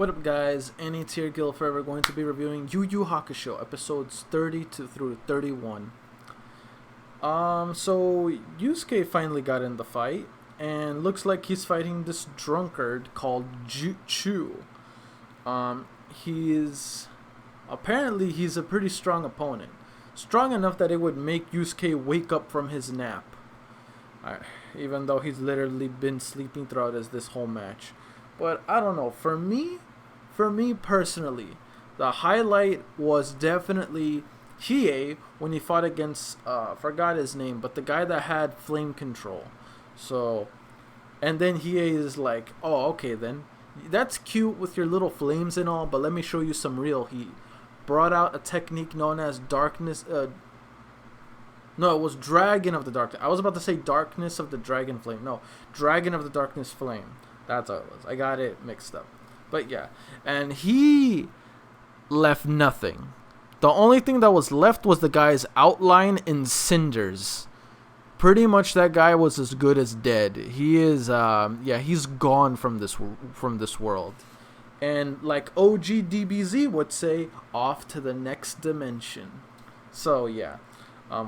What up, guys? Any tier guild forever going to be reviewing Yu Yu Hakusho episodes 30 through 31. So Yusuke finally got in the fight, and looks like he's fighting this drunkard called Chu. Apparently he's a pretty strong opponent, strong enough that it would make Yusuke wake up from his nap, even though he's literally been sleeping throughout this whole match. But I don't know. For me personally, the highlight was definitely HIEI when he fought against forgot his name, but the guy that had flame control. So, and then HIEI is like, oh, okay then, that's cute with your little flames and all, but let me show you some real heat. Brought out a technique known as darkness. No, it was Dragon of the Darkness. I was about to say Darkness of the Dragon Flame. No, Dragon of the Darkness Flame. That's how it was. I got it mixed up. But yeah. And he left nothing. The only thing that was left was the guy's outline in cinders. Pretty much that guy was as good as dead. He is, he's gone from this world. And like OG DBZ would say, off to the next dimension. So yeah.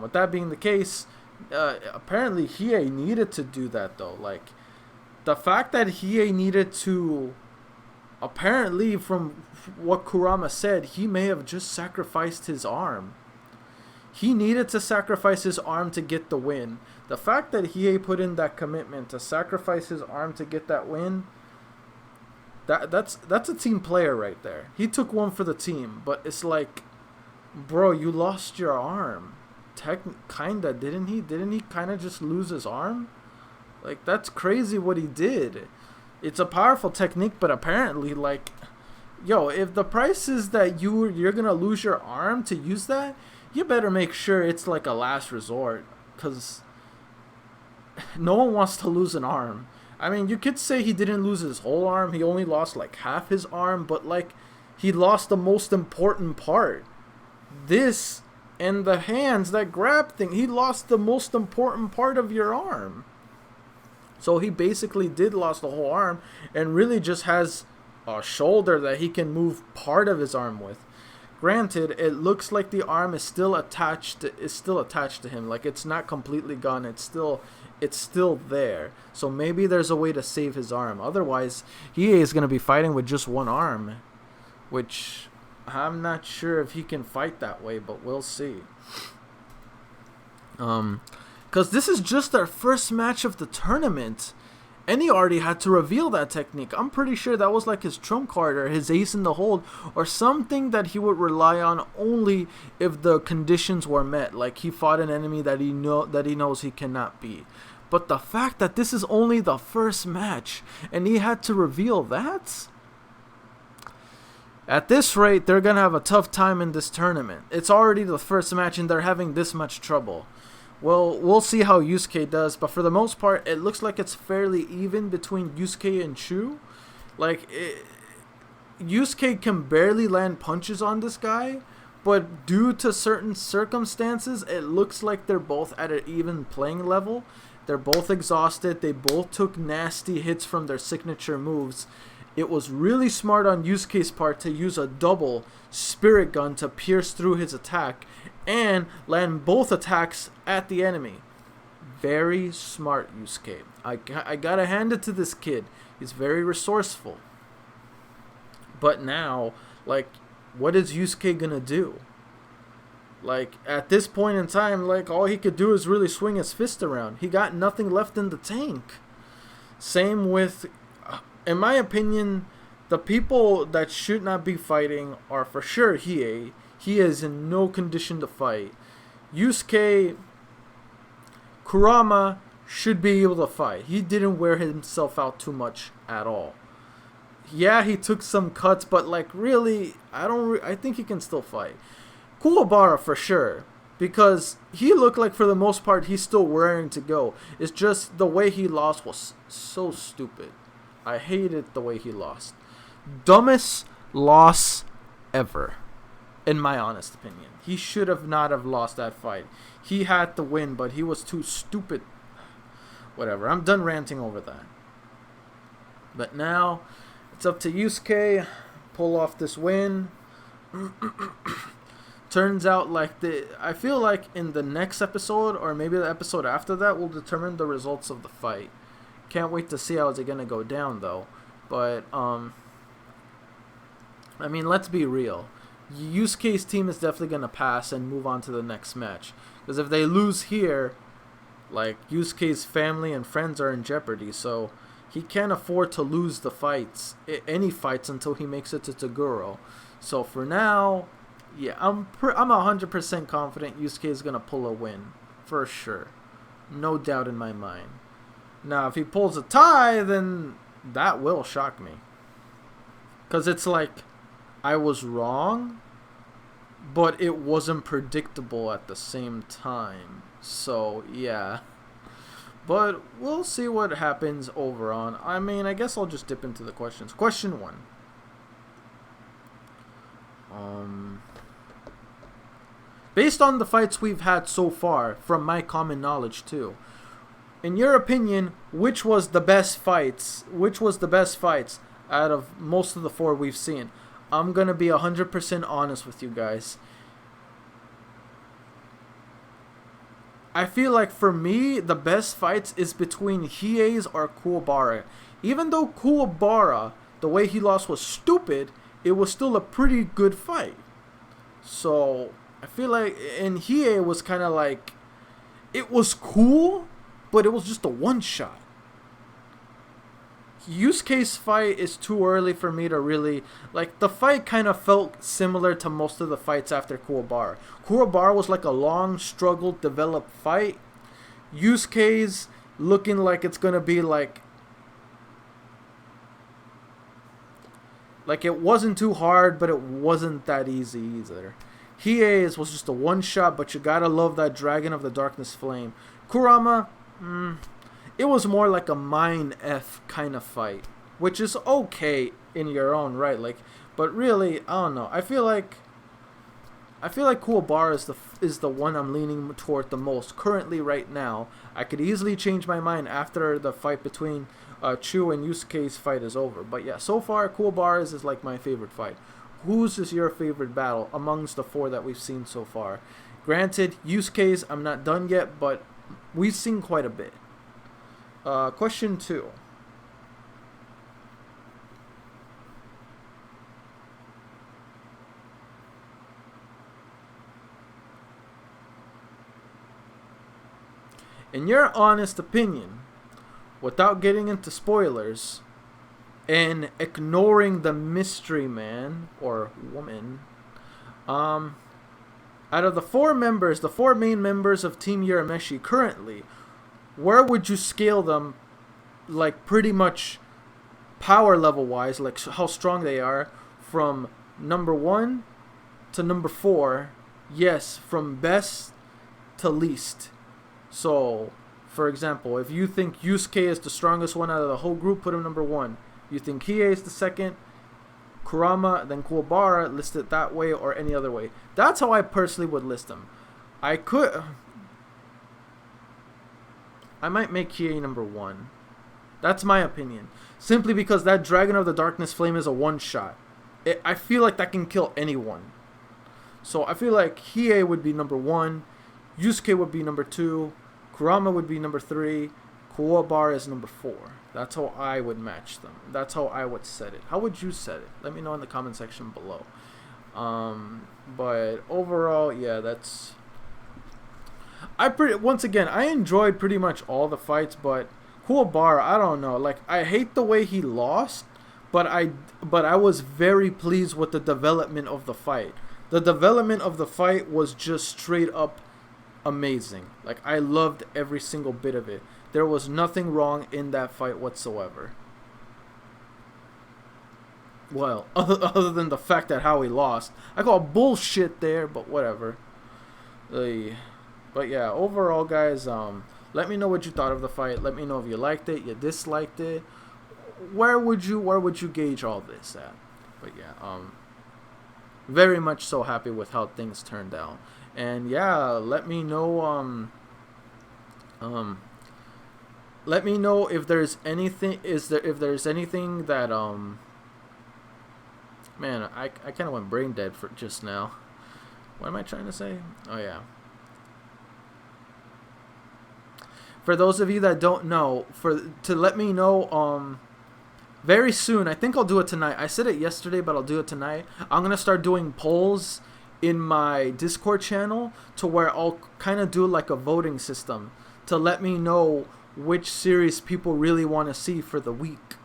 With that being the case, apparently HIEI needed to do that though. Like, the fact that HIEI needed to, apparently from what Kurama said, he may have just sacrificed his arm. He needed to sacrifice his arm to get the win. The fact that HIEI put in that commitment to sacrifice his arm to get that win, that's a team player right there. He took one for the team, but it's like, bro, you lost your arm. Kinda, didn't he? Didn't he kind of just lose his arm? Like, that's crazy what he did. It's a powerful technique, but apparently, like, yo, if the price is that you're gonna lose your arm to use that, you better make sure it's like a last resort, because no one wants to lose an arm. I mean, you could say he didn't lose his whole arm, he only lost like half his arm, but like, he lost the most important part. This and the hands, that grab thing, he lost the most important part of your arm. So he basically did lost the whole arm and really just has a shoulder that he can move part of his arm with. Granted, it looks like the arm is still attached to him. Like, it's not completely gone. It's still there. So maybe there's a way to save his arm. Otherwise, he is going to be fighting with just one arm, which I'm not sure if he can fight that way, but we'll see. Because this is just their first match of the tournament, and he already had to reveal that technique. I'm pretty sure that was like his trump card or his ace in the hold or something that he would rely on only if the conditions were met. Like, he fought an enemy that he knows he cannot beat. But the fact that this is only the first match and he had to reveal that, at this rate, they're going to have a tough time in this tournament. It's already the first match and they're having this much trouble. Well, we'll see how Yusuke does, but for the most part, it looks like it's fairly even between Yusuke and Chu. Like, Yusuke can barely land punches on this guy, but due to certain circumstances, it looks like they're both at an even playing level. They're both exhausted. They both took nasty hits from their signature moves. It was really smart on Yusuke's part to use a double spirit gun to pierce through his attack and land both attacks at the enemy. Very smart, Yusuke. I gotta hand it to this kid. He's very resourceful. But now, like, what is Yusuke gonna do? Like, at this point in time, like, all he could do is really swing his fist around. He got nothing left in the tank. Same with, in my opinion, the people that should not be fighting are for sure HIEI. He is in no condition to fight. Yusuke, Kurama should be able to fight. He didn't wear himself out too much at all. Yeah, he took some cuts, but like, really, I think he can still fight. Kuwabara for sure, because he looked like for the most part he's still raring to go. It's just the way he lost was so stupid. I hated the way he lost. Dumbest loss ever, in my honest opinion. He should have not have lost that fight. He had to win, but he was too stupid. Whatever, I'm done ranting over that. But now, it's up to Yusuke. pull off this win. Turns out I feel like in the next episode or maybe the episode after that will determine the results of the fight. Can't wait to see how it's gonna go down though. But I mean, let's be real. Yusuke's team is definitely gonna pass and move on to the next match. Because if they lose here, like, Yusuke's family and friends are in jeopardy. So he can't afford to lose the fights, any fights, until he makes it to Toguro. So for now, yeah, I'm 100% confident Yusuke is gonna pull a win for sure, no doubt in my mind. Now, if he pulls a tie, then that will shock me, cause it's like I was wrong, but it wasn't predictable at the same time. So yeah, but we'll see what happens over on. I mean, I guess I'll just dip into the questions. Question 1. Based on the fights we've had so far, from my common knowledge too, in your opinion, which was the best fights? Which was the best fights out of most of the 4 we've seen? I'm gonna be 100% honest with you guys. I feel like for me, the best fights is between HIEI's or Kuwabara. Even though Kuwabara, the way he lost was stupid, it was still a pretty good fight. So I feel like in HIEI was kind of like, it was cool, but it was just a one-shot. Yusuke's fight is too early for me to really, like, the fight kind of felt similar to most of the fights after Kuwabara. Kuwabara was like a long, struggled, developed fight. Yusuke's looking like it's gonna be like it wasn't too hard, but it wasn't that easy either. HIEI's was just a one-shot, but you gotta love that Dragon of the Darkness Flame. Kurama, it was more like a mind F kind of fight, which is okay in your own right. Like, but really, I don't know. I feel like Kuwabara is the one I'm leaning toward the most currently right now. I could easily change my mind after the fight between Chu and Yusuke's fight is over. But yeah, so far Kuwabara's is like my favorite fight. Whose is your favorite battle amongst the 4 that we've seen so far? Granted, Yusuke's I'm not done yet, but we've seen quite a bit. Question 2. In your honest opinion, without getting into spoilers, and ignoring the mystery man or woman, out of the 4 members, the 4 main members of Team Urameshi currently, where would you scale them, like, pretty much power level wise, like how strong they are, from number 1 to number 4? Yes, from best to least. So, for example, if you think Yusuke is the strongest one out of the whole group, put him number 1. You think HIEI is the second, Kurama, then Kuwabara, list it that way or any other way. That's how I personally would list them. I might make HIEI number 1. That's my opinion. Simply because that Dragon of the Darkness Flame is a one-shot. I feel like that can kill anyone. So I feel like HIEI would be number 1, Yusuke would be number 2, Kurama would be number 3, Kuwabara is number 4. That's how I would match them. That's how I would set it. How would you set it? Let me know in the comment section below. But overall, yeah, that's... once again, I enjoyed pretty much all the fights, but Kuwabara, I don't know. Like, I hate the way he lost, but I was very pleased with the development of the fight. The development of the fight was just straight up amazing. Like, I loved every single bit of it. There was nothing wrong in that fight whatsoever. Well, other than the fact that how he lost. I call bullshit there, but whatever. But yeah, overall, guys, let me know what you thought of the fight. Let me know if you liked it, you disliked it. Where would you gauge all this at? But yeah, very much so happy with how things turned out. And yeah, let me know let me know if there's anything if there's anything that Man, I kind of went brain dead for just now. What am I trying to say? Oh, yeah. For those of you that don't know, to let me know very soon, I think I'll do it tonight. I said it yesterday, but I'll do it tonight. I'm going to start doing polls in my Discord channel to where I'll kind of do like a voting system to let me know which series people really want to see for the week.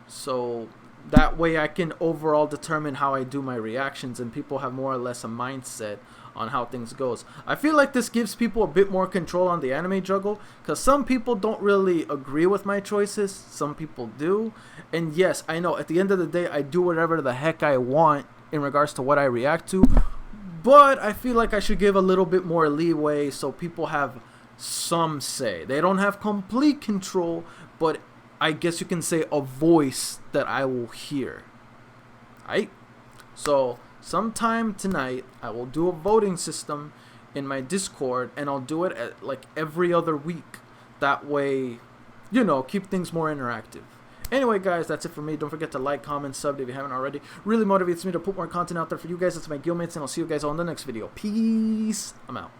So that way I can overall determine how I do my reactions and people have more or less a mindset on how things goes. I feel like this gives people a bit more control on the anime juggle because some people don't really agree with my choices. Some people do. And yes, I know at the end of the day I do whatever the heck I want in regards to what I react to. But I feel like I should give a little bit more leeway so people have some say. They don't have complete control, but I guess you can say a voice that I will hear. Right? So sometime tonight I will do a voting system in my Discord and I'll do it at like every other week. That way, you know, keep things more interactive. Anyway, guys, that's it for me. Don't forget to like, comment, sub if you haven't already. Really motivates me to put more content out there for you guys. That's my guildmates, and I'll see you guys all in the next video. Peace. I'm out.